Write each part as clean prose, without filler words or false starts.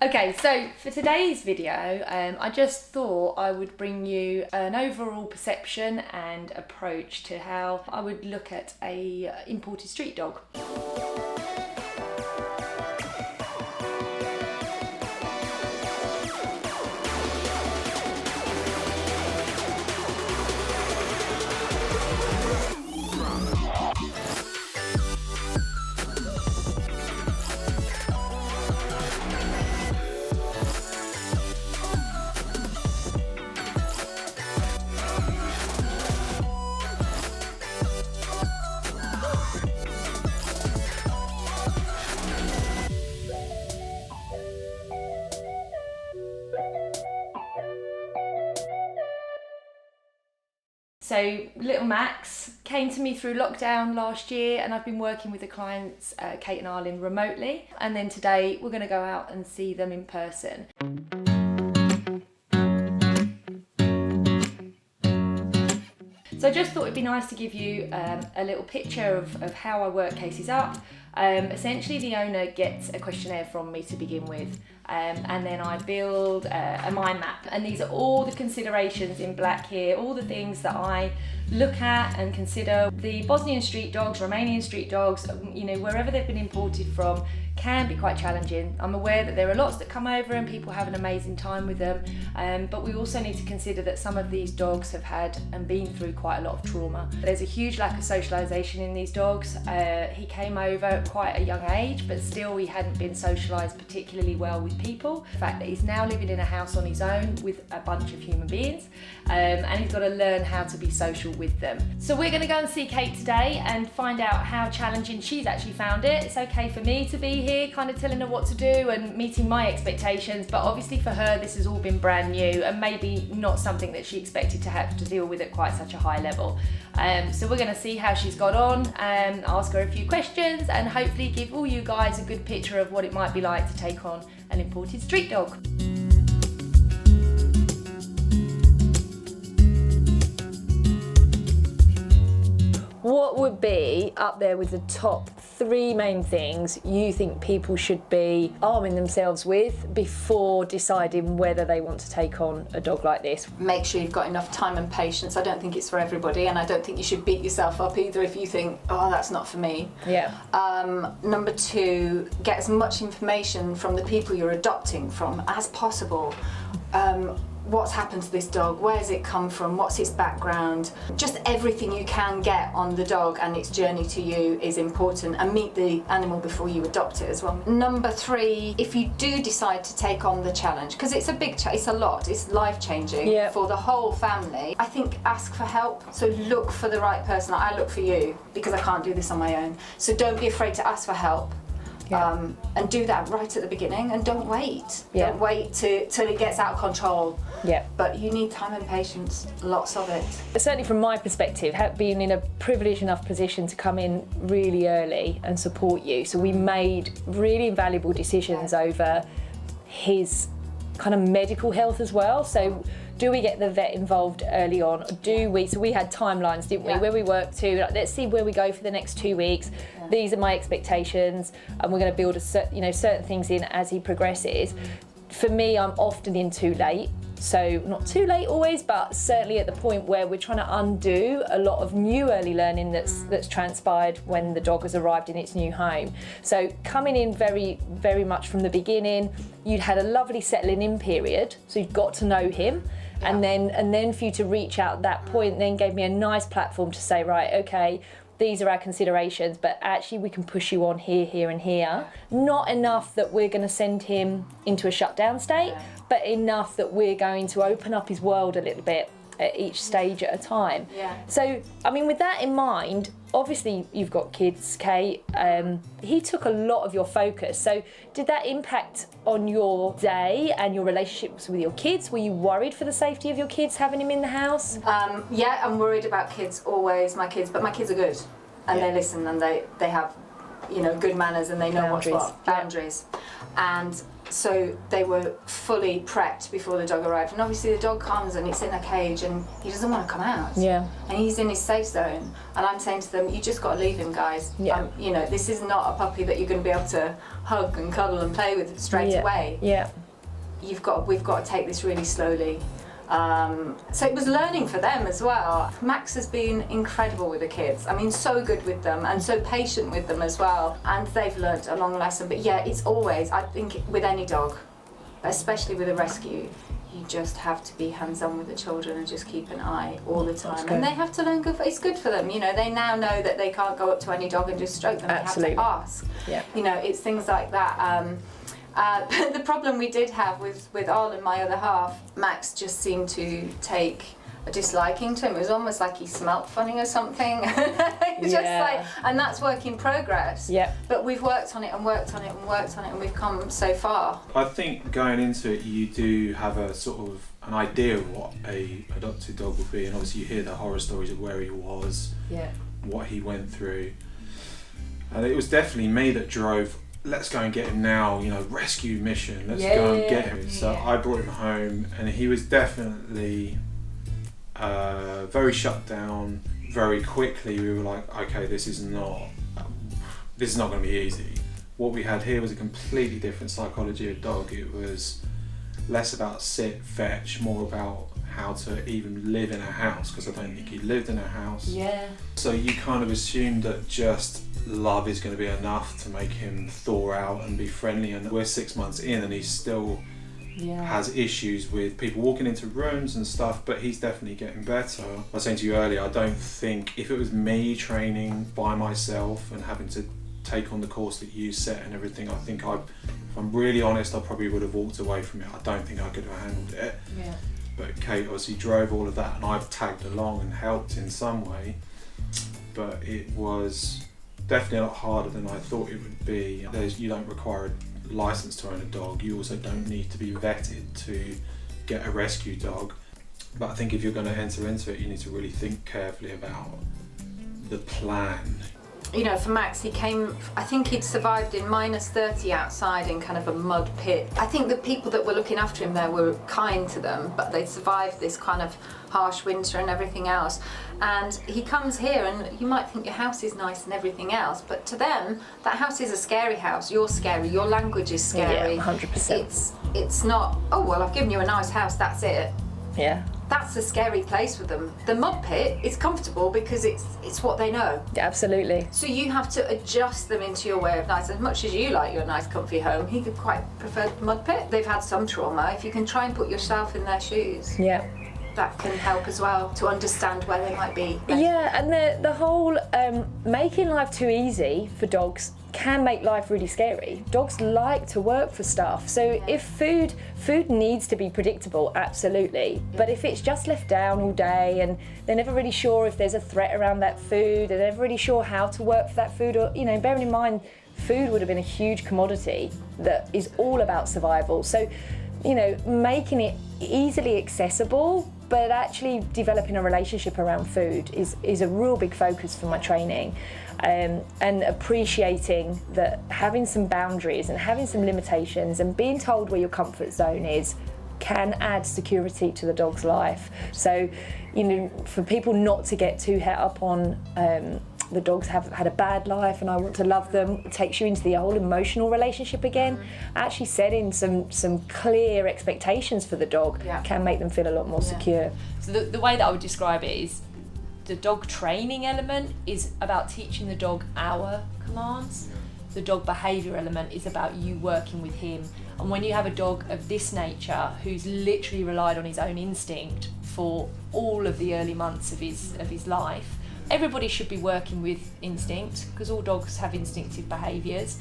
Okay, so for today's video, I just thought I would bring you an overall perception and approach to how I would look at a imported street dog. So little Max came to me through lockdown last year, and I've been working with the clients, Kate and Arlen, remotely. And then today we're going to go out and see them in person. So I just thought it'd be nice to give you a little picture of how I work cases up. Essentially, the owner gets a questionnaire from me to begin with, and then I build a mind map. And these are all the considerations in black here, all the things that I look at and consider. The Bosnian street dogs, Romanian street dogs, you know, wherever they've been imported from, can be quite challenging. I'm aware that there are lots that come over and people have an amazing time with them, but we also need to consider that some of these dogs have had and been through quite a lot of trauma. There's a huge lack of socialisation in these dogs. He came over at quite a young age, but still he hadn't been socialised particularly well with people. The fact that he's now living in a house on his own with a bunch of human beings, and he's got to learn how to be social with them. So we're going to go and see Kate today and find out how challenging she's actually found it. It's okay for me to be here kind of telling her what to do and meeting my expectations, but obviously for her this has all been brand new and maybe not something that she expected to have to deal with at quite such a high level. So we're going to see how she's got on, ask her a few questions, and hopefully give all you guys a good picture of what it might be like to take on an imported street dog. What would be up there with the top 3 main things you think people should be arming themselves with before deciding whether they want to take on a dog like this? Make sure you've got enough time and patience. I don't think it's for everybody, and I don't think you should beat yourself up either if you think, oh, that's not for me. Yeah. Number 2, get as much information from the people you're adopting from as possible. What's happened to this dog? Where's it come from? What's its background? Just everything you can get on the dog and its journey to you is important, and meet the animal before you adopt it as well. Number 3, if you do decide to take on the challenge, because it's a big it's a lot, it's life-changing for the whole family, I think ask for help. So look for the right person. I look for you because I can't do this on my own. So don't be afraid to ask for help. And do that right at the beginning, and don't wait. Don't wait till it gets out of control. But you need time and patience, lots of it. Certainly from my perspective, being in a privileged enough position to come in really early and support you, so we made really invaluable decisions over his kind of medical health as well. So do we get the vet involved early on? Do we? So we had timelines, didn't we? Where we worked to, like, let's see where we go for the next 2 weeks. These are my expectations, and we're going to build certain things in as he progresses. For me, I'm often in too late. So not too late always, but certainly at the point where we're trying to undo a lot of new early learning that's transpired when the dog has arrived in its new home. So coming in very, very much from the beginning, you'd had a lovely settling in period, so you'd got to know him. And then for you to reach out at that point then gave me a nice platform to say, right, okay, these are our considerations, but actually we can push you on here, here and here. Not enough that we're going to send him into a shutdown state, but enough that we're going to open up his world a little bit at each stage at a time. So, I mean, with that in mind, obviously you've got kids, Kate. He took a lot of your focus. So did that impact on your day and your relationships with your kids? Were you worried for the safety of your kids having him in the house? Yeah, I'm worried about kids always, but my kids are good, and they listen, and they have, you know, good manners, and they know what's what. Boundaries. And So they were fully prepped before the dog arrived. And obviously the dog comes and it's in a cage and he doesn't want to come out. Yeah. And he's in his safe zone. And I'm saying to them, you just got to leave him, guys. Yeah. You know, this is not a puppy that you're going to be able to hug and cuddle and play with straight away. Yeah. We've got to take this really slowly. So it was learning for them as well. Max has been incredible with the kids. I mean, so good with them and so patient with them as well. And they've learnt a long lesson. But yeah, it's always, I think, with any dog, especially with a rescue, you just have to be hands-on with the children and just keep an eye all the time. And they have to learn it's good for them. You know, they now know that they can't go up to any dog and just stroke them. Absolutely. They have to ask. Yeah. You know, it's things like that. But the problem we did have with Arlen, my other half, Max just seemed to take a disliking to him. It was almost like he smelt funny or something. Just like, and that's work in progress. Yeah. But we've worked on it and worked on it and worked on it, and we've come so far. I think going into it, you do have a sort of an idea of what a adopted dog would be, and obviously you hear the horror stories of where he was, what he went through, and it was definitely me that drove. Let's go and get him now, you know, rescue mission, let's go and get him. So I brought him home and he was definitely very shut down. Very quickly we were like, okay, this is not going to be easy. What we had here was a completely different psychology of dog. It was less about sit, fetch, more about how to even live in a house, because I don't think he lived in a house. So you kind of assume that just love is going to be enough to make him thaw out and be friendly, and we're 6 months in and he still has issues with people walking into rooms and stuff, but he's definitely getting better. I was saying to you earlier, I don't think if it was me training by myself and having to take on the course that you set and everything, I think if I'm really honest, I probably would have walked away from it. I don't think I could have handled it. But Kate obviously drove all of that and I've tagged along and helped in some way, but it was definitely a lot harder than I thought it would be. You don't require a license to own a dog. You also don't need to be vetted to get a rescue dog. But I think if you're going to enter into it, you need to really think carefully about the plan. You know, for Max, he came, I think he'd survived in -30 outside in kind of a mud pit. I think the people that were looking after him there were kind to them, but they'd survived this kind of harsh winter and everything else. And he comes here and you might think your house is nice and everything else, but to them, that house is a scary house. You're scary, your language is scary. 100%. It's not, oh, well, I've given you a nice house, that's it. That's a scary place for them. The mud pit is comfortable because it's what they know. Absolutely. So you have to adjust them into your way of nice. As much as you like your nice comfy home, he could quite prefer the mud pit. They've had some trauma. If you can try and put yourself in their shoes, that can help as well to understand where they might be. And the whole making life too easy for dogs can make life really scary. Dogs like to work for stuff. So if food needs to be predictable, absolutely. But if it's just left down all day and they're never really sure if there's a threat around that food, they're never really sure how to work for that food, or, you know, bearing in mind, food would have been a huge commodity that is all about survival. So, you know, making it easily accessible, but actually developing a relationship around food is a real big focus for my training. And appreciating that having some boundaries and having some limitations and being told where your comfort zone is can add security to the dog's life. So, you know, for people not to get too het up on the dogs have had a bad life and I want to love them, it takes you into the whole emotional relationship again. Actually setting some clear expectations for the dog can make them feel a lot more secure. So the way that I would describe it is the dog training element is about teaching the dog our commands. The dog behaviour element is about you working with him. And when you have a dog of this nature who's literally relied on his own instinct for all of the early months of his life, everybody should be working with instinct because all dogs have instinctive behaviours.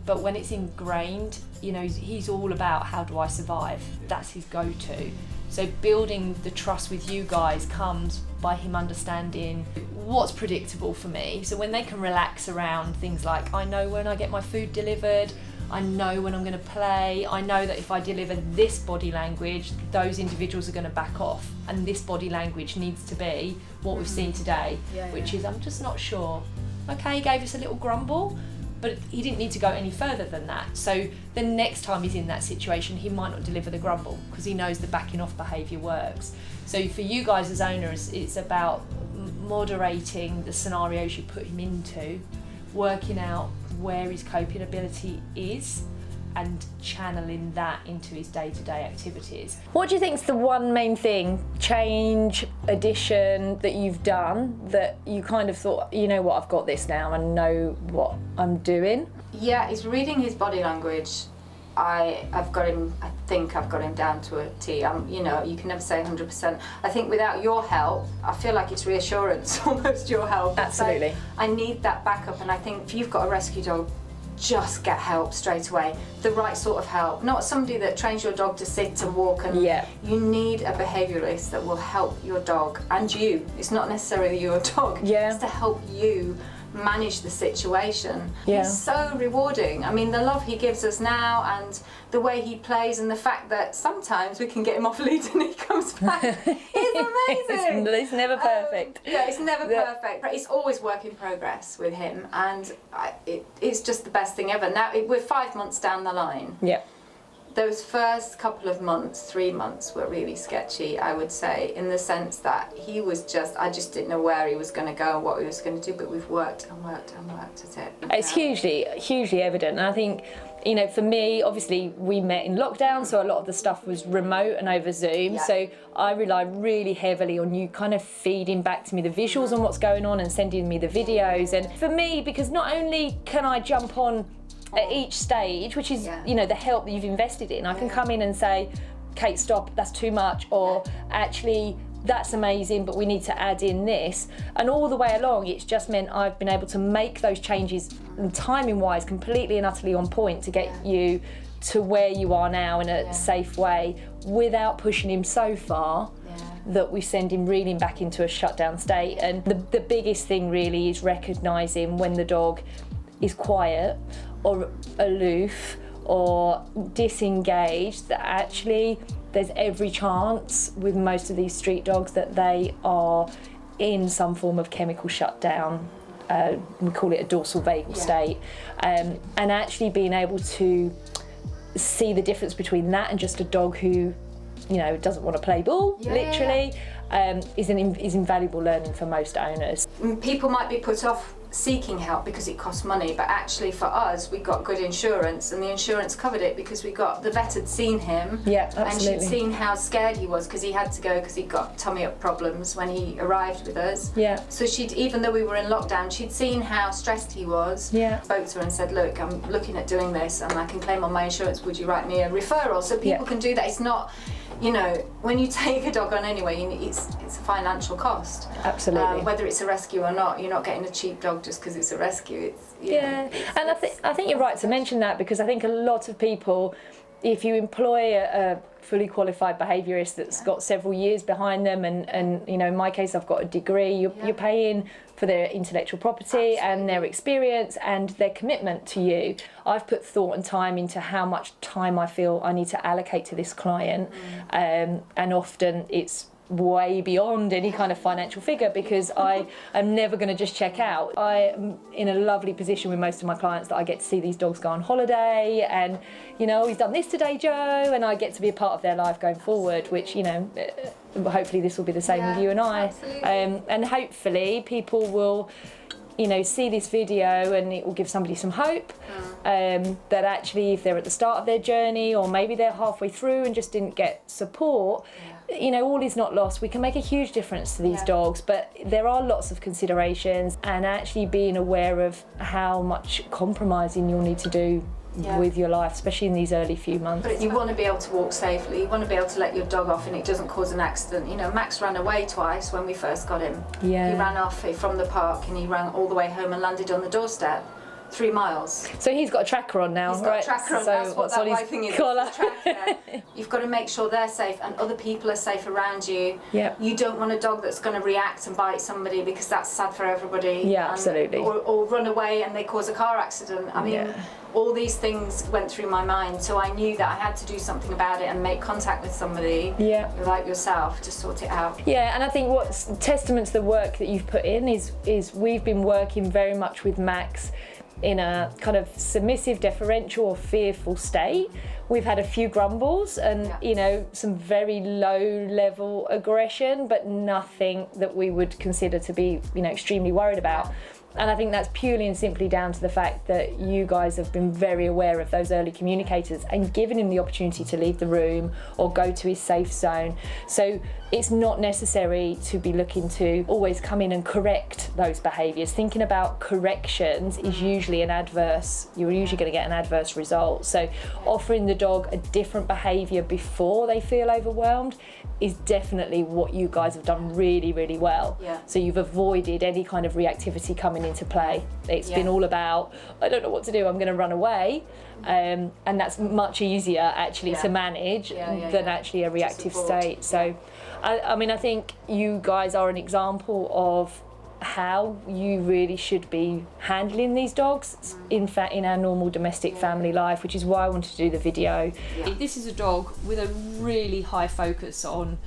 But when it's ingrained, you know, he's all about how do I survive? That's his go-to. So building the trust with you guys comes by him understanding what's predictable for me. So when they can relax around things like, I know when I get my food delivered, I know when I'm going to play, I know that if I deliver this body language, those individuals are going to back off, and this body language needs to be what we've seen today, which is, I'm just not sure. Okay, he gave us a little grumble, But he didn't need to go any further than that. So the next time he's in that situation, he might not deliver the grumble because he knows the backing off behaviour works. So for you guys as owners, it's about moderating the scenarios you put him into, working out where his coping ability is, and channeling that into his day-to-day activities. What do you think's the one main thing, change, addition, that you've done that you kind of thought, you know what, I've got this now and know what I'm doing? Yeah, it's reading his body language. I've got him, I think I've got him down to a T. You know, you can never say 100%. I think without your help, I feel like it's reassurance, almost your help. Absolutely. So I need that backup, and I think if you've got a rescue dog, just get help straight away. The right sort of help, not somebody that trains your dog to sit and walk. And you need a behaviouralist that will help your dog and you. It's not necessarily your dog. It's to help you manage the situation. He's so rewarding. I mean, the love he gives us now and the way he plays and the fact that sometimes we can get him off lead and he comes back. It's amazing. It's never perfect. It's never perfect. It's always work in progress with him, and it's just the best thing ever. Now, we're 5 months down the line. Those first couple of months, 3 months, were really sketchy, I would say, in the sense that I just didn't know where he was going to go and what he was going to do, but we've worked and worked and worked at it. It's hugely evident. And I think, you know, for me, obviously we met in lockdown, so a lot of the stuff was remote and over Zoom. So I relied really heavily on you kind of feeding back to me the visuals on what's going on and sending me the videos. And for me, because not only can I jump on at each stage, which is, you know, the help that you've invested in, I can come in and say, Kate, stop, that's too much, or actually, that's amazing, but we need to add in this. And all the way along, it's just meant I've been able to make those changes, and timing-wise, completely and utterly on point to get you to where you are now in a safe way, without pushing him so far that we send him reeling back into a shutdown state. And the biggest thing really is recognising when the dog is quiet or aloof or disengaged, that actually there's every chance with most of these street dogs that they are in some form of chemical shutdown. We call it a dorsal vagal state. And actually being able to see the difference between that and just a dog who, you know, doesn't want to play ball, literally, is invaluable learning for most owners. People might be put off seeking help because it costs money, but actually for us we got good insurance, and the insurance covered it because the vet had seen him and she'd seen how scared he was because he had to go because he got tummy up problems when he arrived with us. So she'd, even though we were in lockdown, she'd seen how stressed he was, spoke to her and said, look, I'm looking at doing this and I can claim on my insurance, would you write me a referral? So people can do that. It's not, you know, when you take a dog on anyway, it's a financial cost. Absolutely. Whether it's a rescue or not, you're not getting a cheap dog just because it's a rescue. And I think you're right to mention that, because I think a lot of people, if you employ a fully qualified behaviourist that's got several years behind them, and you know, in my case I've got a degree, you're paying for their intellectual property and their experience and their commitment to you. I've put thought and time into how much time I feel I need to allocate to this client, and often it's way beyond any kind of financial figure, because I am never going to just check out. I am in a lovely position with most of my clients that I get to see these dogs go on holiday, and you know, he's done this today, Joe, and I get to be a part of their life going forward, which, you know, hopefully this will be the same with you and I. And hopefully people will, you know, see this video and it will give somebody some hope, that actually if they're at the start of their journey, or maybe they're halfway through and just didn't get support, you know, all is not lost. We can make a huge difference to these dogs, but there are lots of considerations, and actually being aware of how much compromising you'll need to do with your life, especially in these early few months. But you want to be able to walk safely, you want to be able to let your dog off and it doesn't cause an accident. You know, Max ran away twice when we first got him. He ran off from the park and he ran all the way home and landed on the doorstep. 3 miles. So he's got a tracker on now, he's got a tracker on, that's what that white thing is. You've got to make sure they're safe and other people are safe around you. You don't want a dog that's going to react and bite somebody, because that's sad for everybody. Absolutely. Or run away and they cause a car accident. I mean, all these things went through my mind, so I knew that I had to do something about it and make contact with somebody like yourself to sort it out. And I think what's testament to the work that you've put in is we've been working very much with Max in a kind of submissive, deferential or fearful state. We've had a few grumbles and, you know, some very low level aggression, but nothing that we would consider to be, you know, extremely worried about. And I think that's purely and simply down to the fact that you guys have been very aware of those early communicators and given him the opportunity to leave the room or go to his safe zone. So it's not necessary to be looking to always come in and correct those behaviours. Thinking about corrections is usually you're usually going to get an adverse result. So offering the dog a different behaviour before they feel overwhelmed is definitely what you guys have done really, really well. So you've avoided any kind of reactivity coming into play. It's been all about, I don't know what to do, I'm going to run away. And that's much easier actually to manage than actually a reactive state. So I mean, I think you guys are an example of how you really should be handling these dogs, in fact, in our normal domestic family life, which is why I wanted to do the video. This is a dog with a really high focus on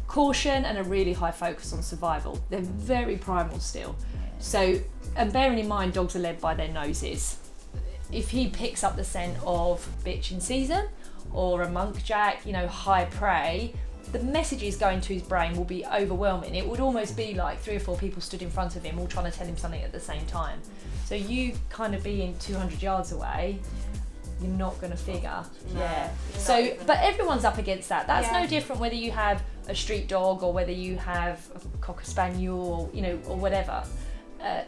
caution and a really high focus on survival. They're very primal still. So, and bearing in mind, dogs are led by their noses. If he picks up the scent of bitch in season or a munkjack, you know, high prey, the messages going to his brain will be overwhelming. It would almost be like 3 or 4 people stood in front of him all trying to tell him something at the same time. So you kind of being 200 yards away, you're not going to figure. So, but everyone's up against that. That's no different whether you have a street dog or whether you have a cocker spaniel or, you know, or whatever.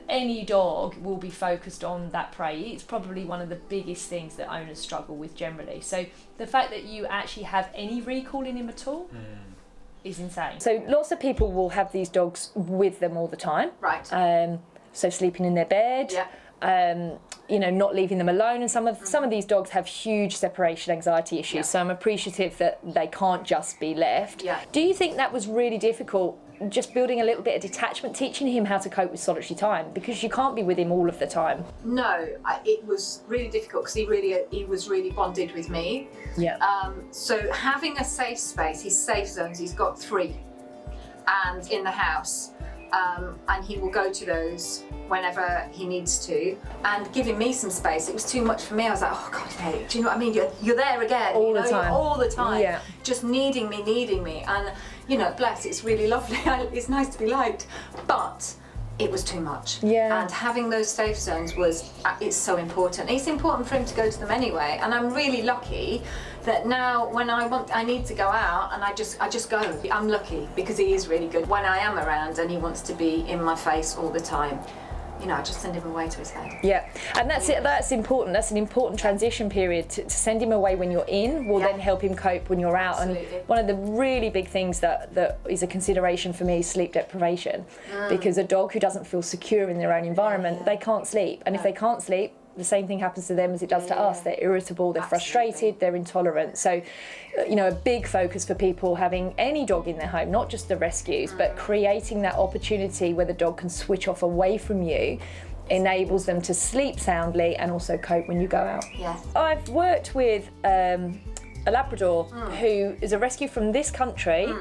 Any dog will be focused on that prey. It's probably one of the biggest things that owners struggle with generally. So the fact that you actually have any recall in him at all is insane. So lots of people will have these dogs with them all the time. Right. So sleeping in their bed. You know, not leaving them alone, and some of these dogs have huge separation anxiety issues. So I'm appreciative that they can't just be left. Do you think that was really difficult, just building a little bit of detachment, teaching him how to cope with solitary time, because you can't be with him all of the time? No, it was really difficult because he was really bonded with me. So having a safe space, his safe zones, he's got 3, and in the house, and he will go to those whenever he needs to, and giving me some space, it was too much for me. I was like, oh God, Kate, do you know what I mean? You're there again, all the time. All the time, just needing me, and you know, bless, it's really lovely. It's nice to be liked, but it was too much. And having those safe zones it's so important. It's important for him to go to them anyway, and I'm really lucky that now when I need to go out, and I just go. I'm lucky because he is really good when I am around and he wants to be in my face all the time. You know, I just send him away to his head. And that's it. That's important. That's an important transition period to send him away when you're in will then help him cope when you're out. Absolutely. And one of the really big things that is a consideration for me is sleep deprivation, because a dog who doesn't feel secure in their own environment, they can't sleep. And if they can't sleep, the same thing happens to them as it does to us. They're irritable, they're frustrated, they're intolerant. So, you know, a big focus for people having any dog in their home, not just the rescues, but creating that opportunity where the dog can switch off away from you, enables them to sleep soundly and also cope when you go out. I've worked with a Labrador who is a rescue from this country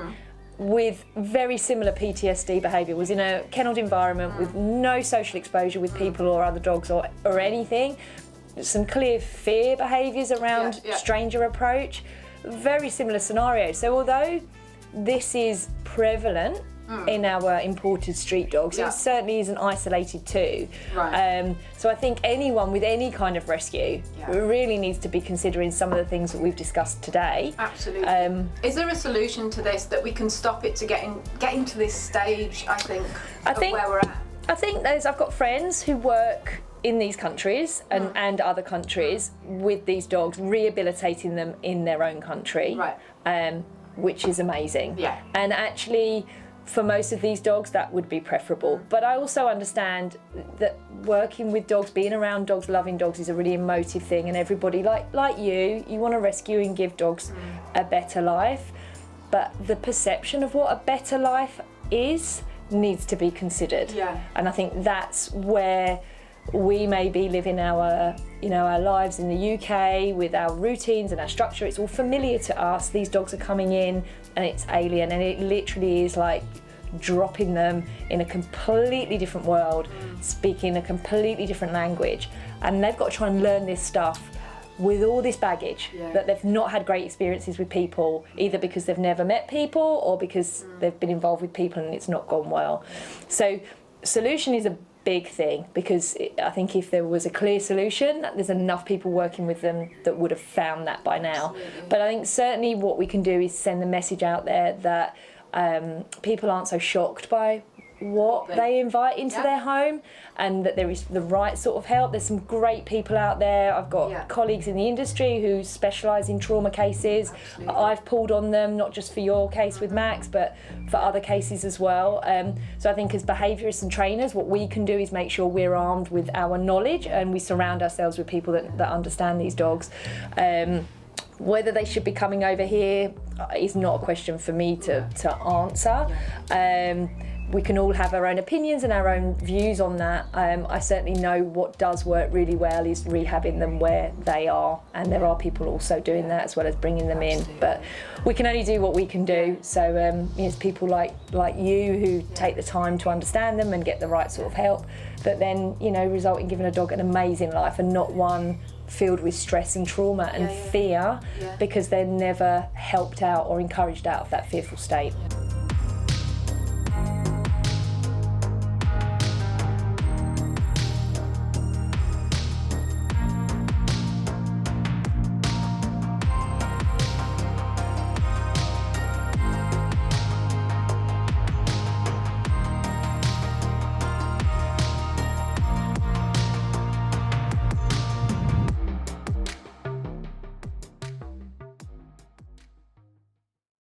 with very similar PTSD behaviour, was in a kennelled environment with no social exposure with people or other dogs or anything, some clear fear behaviours around stranger approach, very similar scenario. So although this is prevalent in our imported street dogs, it certainly isn't isolated too. So I think anyone with any kind of rescue really needs to be considering some of the things that we've discussed today. Absolutely. Is there a solution to this that we can stop it to getting to this stage, I think where we're at? I think I've got friends who work in these countries and other countries with these dogs, rehabilitating them in their own country, which is amazing. And actually, for most of these dogs, that would be preferable. But I also understand that working with dogs, being around dogs, loving dogs is a really emotive thing, and everybody, like you want to rescue and give dogs a better life. But the perception of what a better life is needs to be considered. And I think that's where we may be living our lives in the UK with our routines and our structure. It's all familiar to us. These dogs are coming in and it's alien, and it literally is like dropping them in a completely different world, speaking a completely different language, and they've got to try and learn this stuff with all this baggage, that they've not had great experiences with people, either because they've never met people or because they've been involved with people and it's not gone well. So solution is a big thing, because I think if there was a clear solution, there's enough people working with them that would have found that by now. Absolutely. But I think certainly what we can do is send the message out there that people aren't so shocked by what they invite into their home, and that there is the right sort of help. There's some great people out there. I've got colleagues in the industry who specialise in trauma cases. Absolutely. I've pulled on them, not just for your case with Max, but for other cases as well. So I think as behaviourists and trainers, what we can do is make sure we're armed with our knowledge and we surround ourselves with people that understand these dogs. Whether they should be coming over here is not a question for me to answer. We can all have our own opinions and our own views on that. I certainly know what does work really well is rehabbing them where they are, and there are people also doing that as well as bringing them in. But we can only do what we can do. So it's people like you who take the time to understand them and get the right sort of help, that then result in giving a dog an amazing life, and not one filled with stress and trauma and fear because they're never helped out or encouraged out of that fearful state.